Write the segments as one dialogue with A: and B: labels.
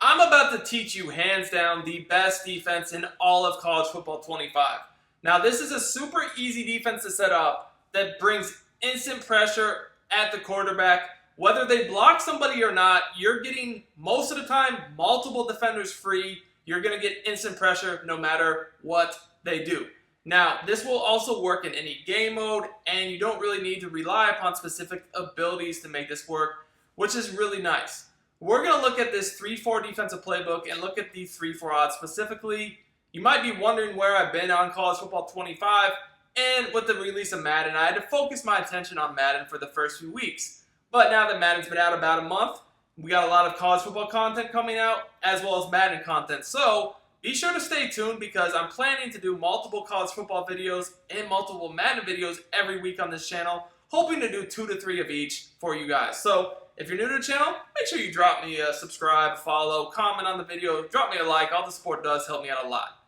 A: I'm about to teach you hands down the best defense in all of college football 25. Now this is a super easy defense to set up that brings instant pressure at the quarterback. Whether they block somebody or not, you're getting most of the time multiple defenders free. You're going to get instant pressure no matter what they do. Now, this will also work in any game mode, and you don't really need to rely upon specific abilities to make this work, which is really nice. We're going to look at this 3-4 defensive playbook and look at these 3-4 odds specifically. You might be wondering where I've been on college football 25, and with the release of Madden, I had to focus my attention on Madden for the first few weeks. But now that Madden's been out about a month, we got a lot of college football content coming out, as well as Madden content. So be sure to stay tuned because I'm planning to do multiple college football videos and multiple Madden videos every week on this channel, hoping to do 2 to 3 of each for you guys. So if you're new to the channel, make sure you drop me a subscribe, follow, comment on the video, drop me a like. All the support does help me out a lot.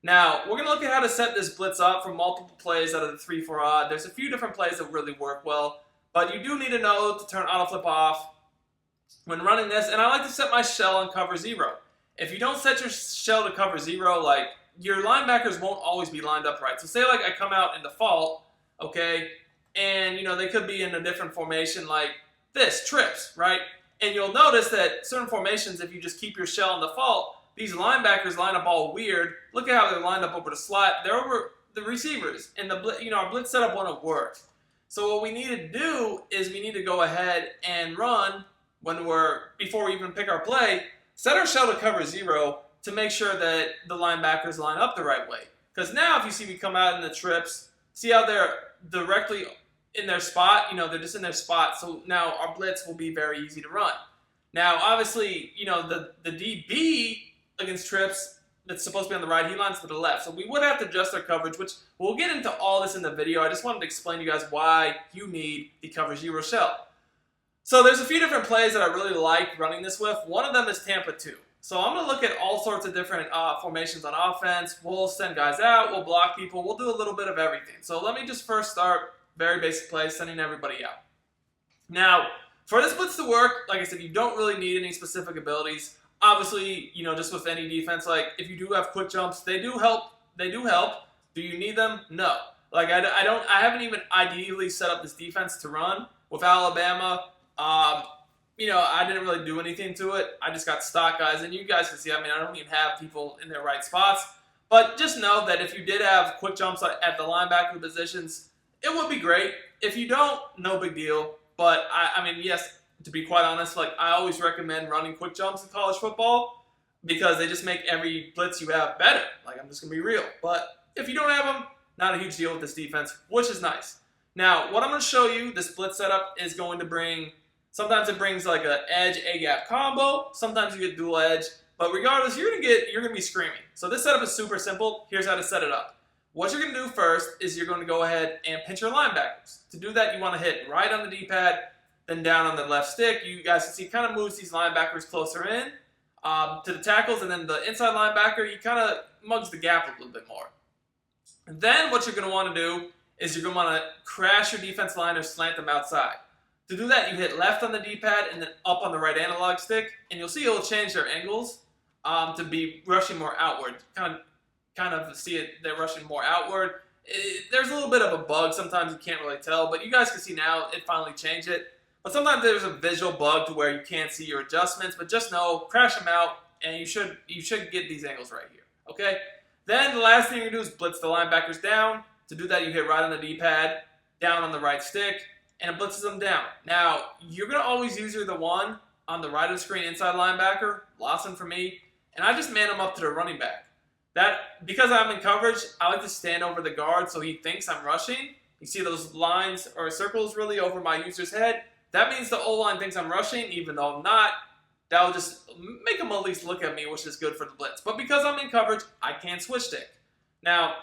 A: Now, we're going to look at how to set this blitz up for multiple plays out of the 3-4 odd. There's a few different plays that really work well, but you do need to know to turn auto flip off when running this, and I like to set my shell on cover 0. If you don't set your shell to cover 0, like, your linebackers won't always be lined up right. So say like I come out in default, okay, and they could be in a different formation like this, trips, right? And you'll notice that certain formations, if you just keep your shell in default, these linebackers line up all weird. Look at how they're lined up over the slot. They're over the receivers, and our blitz setup won't work. So what we need to do is we need to go ahead and run before we even pick our play, set our shell to cover 0 to make sure that the linebackers line up the right way. Because now if you see me come out in the trips, see how they're directly in their spot? They're just in their spot. So now our blitz will be very easy to run. Now, obviously, the DB against trips that's supposed to be on the right, he lines to the left. So we would have to adjust our coverage, which we'll get into all this in the video. I just wanted to explain to you guys why you need the cover 0 shell. So there's a few different plays that I really like running this with. One of them is Tampa 2. So I'm going to look at all sorts of different formations on offense. We'll send guys out. We'll block people. We'll do a little bit of everything. So let me just first start very basic play, sending everybody out. Now, for this blitz to work, like I said, you don't really need any specific abilities. Obviously, just with any defense, like if you do have quick jumps, they do help. They do help. Do you need them? No. Like I haven't even ideally set up this defense to run with Alabama. I didn't really do anything to it. I just got stock guys, and you guys can see, I don't even have people in their right spots. But just know that if you did have quick jumps at the linebacker positions, it would be great. If you don't, no big deal. But, yes, to be quite honest, like I always recommend running quick jumps in college football because they just make every blitz you have better. Like, I'm just going to be real. But if you don't have them, not a huge deal with this defense, which is nice. Now, what I'm going to show you, this blitz setup is going to bring, sometimes it brings like an edge A-gap combo. Sometimes you get dual edge. But regardless, you're going to be screaming. So this setup is super simple. Here's how to set it up. What you're going to do first is you're going to go ahead and pinch your linebackers. To do that, you want to hit right on the D-pad, then down on the left stick. You guys can see it kind of moves these linebackers closer in to the tackles, and then the inside linebacker, he kind of mugs the gap a little bit more. And then what you're going to want to do is you're going to want to crash your defense line or slant them outside. To do that, you hit left on the D-pad and then up on the right analog stick, and you'll see it'll change their angles to be rushing more outward. Kind of see it, they're rushing more outward. There's a little bit of a bug. Sometimes you can't really tell, but you guys can see now it finally changed it. But sometimes there's a visual bug to where you can't see your adjustments, but just know, crash them out, and you should get these angles right here, okay? Then the last thing you do is blitz the linebackers down. To do that, you hit right on the D-pad, down on the right stick, and it blitzes them down. Now, you're going to always use the one on the right of the screen inside linebacker, Lawson for me, and I just man him up to the running back. Because I'm in coverage, I like to stand over the guard so he thinks I'm rushing. You see those lines or circles really over my user's head? That means the O-line thinks I'm rushing, even though I'm not. That will just make him at least look at me, which is good for the blitz. But because I'm in coverage, I can't switch stick. Now,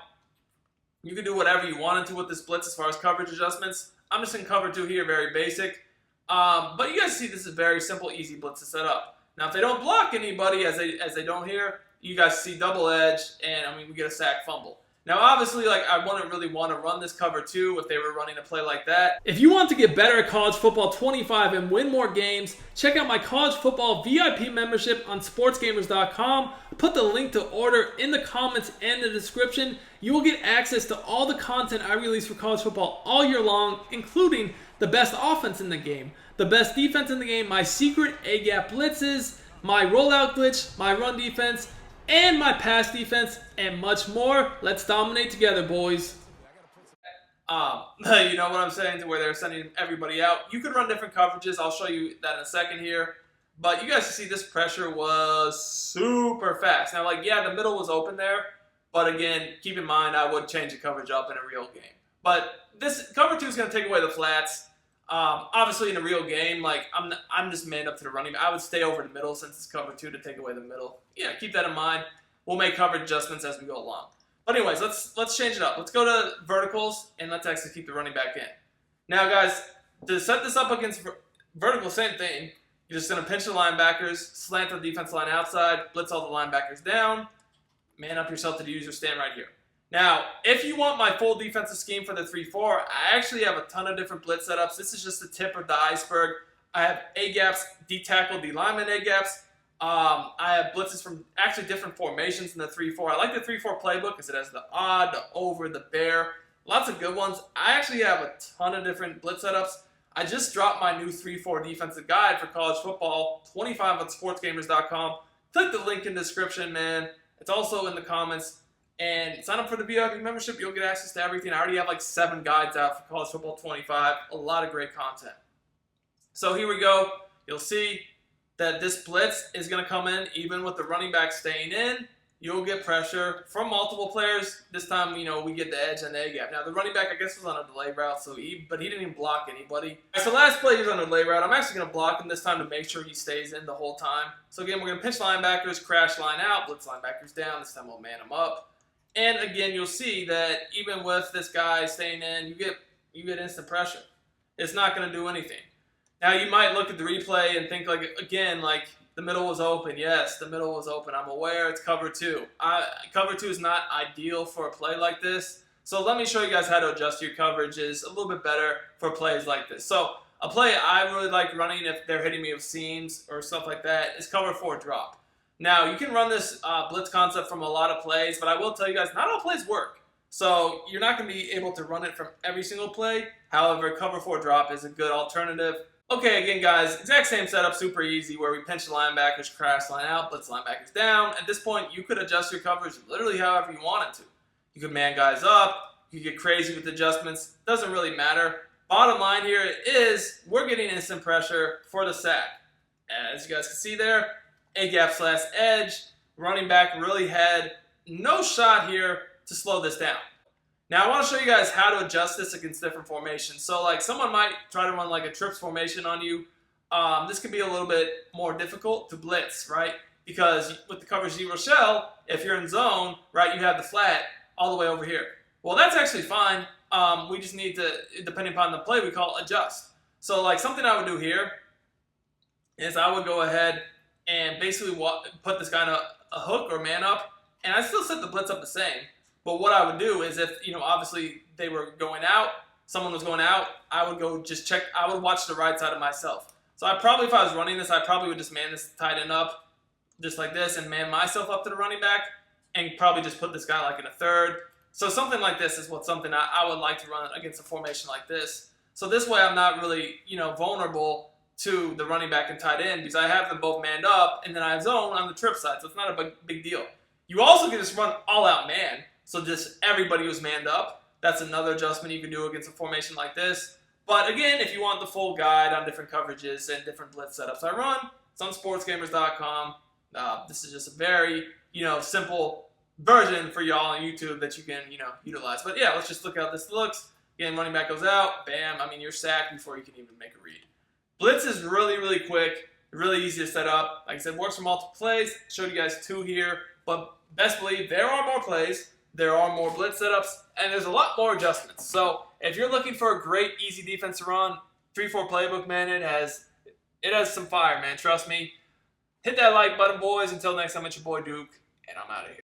A: you can do whatever you want to with this blitz as far as coverage adjustments. I'm just in cover 2 here, very basic. But you guys see this is very simple, easy blitz to set up. Now, if they don't block anybody, as they don't here, you guys see double edge, and we get a sack fumble. Now, obviously, like, I wouldn't really want to run this cover 2 if they were running a play like that. If you want to get better at college football 25 and win more games, check out my college football VIP membership on sportsgamers.com. Put the link to order in the comments and the description. You will get access to all the content I release for college football all year long, including the best offense in the game, the best defense in the game, my secret A-gap blitzes, my rollout glitch, my run defense, and my pass defense, and much more. Let's dominate together, boys. You know what I'm saying, to where they're sending everybody out. You could run different coverages. I'll show you that in a second here. But you guys can see this pressure was super fast. Now, like, yeah, the middle was open there. But again, keep in mind, I would change the coverage up in a real game. But this cover 2 is going to take away the flats. Obviously, in a real game, like, I'm just manned up to the running back. I would stay over the middle since it's cover 2 to take away the middle. Yeah, keep that in mind. We'll make coverage adjustments as we go along. But anyways, let's change it up. Let's go to verticals, and let's actually keep the running back in. Now, guys, to set this up against vertical, same thing. You're just going to pinch the linebackers, slant the defense line outside, blitz all the linebackers down, man up yourself to the user, stand right here. Now, if you want my full defensive scheme for the 3-4, I actually have a ton of different blitz setups. This is just the tip of the iceberg. I have A-gaps, D-tackle, D-lineman A-gaps. I have blitzes from actually different formations in the 3-4. I like the 3-4 playbook because it has the odd, the over, the bear. Lots of good ones. I actually have a ton of different blitz setups. I just dropped my new 3-4 defensive guide for college football, 25 on sportsgamers.com. Click the link in the description, man. It's also in the comments. And sign up for the VIP membership. You'll get access to everything. I already have like 7 guides out for college football 25. A lot of great content. So here we go. You'll see that this blitz is going to come in even with the running back staying in. You'll get pressure from multiple players. This time, you know, we get the edge and the A-gap. Now, the running back, I guess, was on a delay route, but he didn't even block anybody. So last play, he was on a delay route. I'm actually going to block him this time to make sure he stays in the whole time. So again, we're going to pinch linebackers, crash line out, blitz linebackers down. This time we'll man them up. And again, you'll see that even with this guy staying in, you get instant pressure. It's not going to do anything. Now, you might look at the replay and think, like, again, like, the middle was open. Yes, the middle was open. I'm aware it's cover 2. Cover 2 is not ideal for a play like this. So let me show you guys how to adjust your coverages a little bit better for plays like this. So a play I really like running if they're hitting me with seams or stuff like that is cover 4 drop. Now, you can run this blitz concept from a lot of plays, but I will tell you guys, not all plays work. So you're not going to be able to run it from every single play. However, cover 4 drop is a good alternative. Okay, again, guys, exact same setup, super easy, where we pinch the linebackers, crash line out, blitz linebackers down. At this point, you could adjust your coverage literally however you wanted to. You could man guys up. You could get crazy with adjustments. Doesn't really matter. Bottom line here is we're getting instant pressure for the sack. As you guys can see there, A-gap slash edge. Running back really had no shot here to slow this down. Now, I want to show you guys how to adjust this against different formations. So, like, someone might try to run, like, a trips formation on you. This can be a little bit more difficult to blitz, right? Because with the cover 0 shell, if you're in zone, right, you have the flat all the way over here. Well, that's actually fine. We just need to, depending upon the play, we call adjust. So, like, something I would do here is I would go ahead and basically put this guy in a hook or man up, and I still set the blitz up the same. But what I would do is if, you know, obviously they were going out, someone was going out, I would go just check, I would watch the right side of myself. So I probably, if I was running this, I probably would just man this tight end up just like this and man myself up to the running back and probably just put this guy like in a third. So something like this is something I would like to run against a formation like this. So this way I'm not really, you know, vulnerable to the running back and tight end because I have them both manned up and then I have zone on the trip side. So it's not a big deal. You also can just run all out man. So just everybody was manned up. That's another adjustment you can do against a formation like this. But again, if you want the full guide on different coverages and different blitz setups I run, it's on sportsgamers.com. This is just a very, you know, simple version for y'all on YouTube that you can, you know, utilize. But yeah, let's just look how this looks. Again, running back goes out, bam. I mean, you're sacked before you can even make a read. Blitz is really, really quick, really easy to set up. Like I said, works for multiple plays. Showed you guys 2 here, but best believe there are more plays. There are more blitz setups, and there's a lot more adjustments. So if you're looking for a great, easy defense to run, 3-4 playbook, man, it has some fire, man. Trust me. Hit that like button, boys. Until next time, it's your boy Duke, and I'm out of here.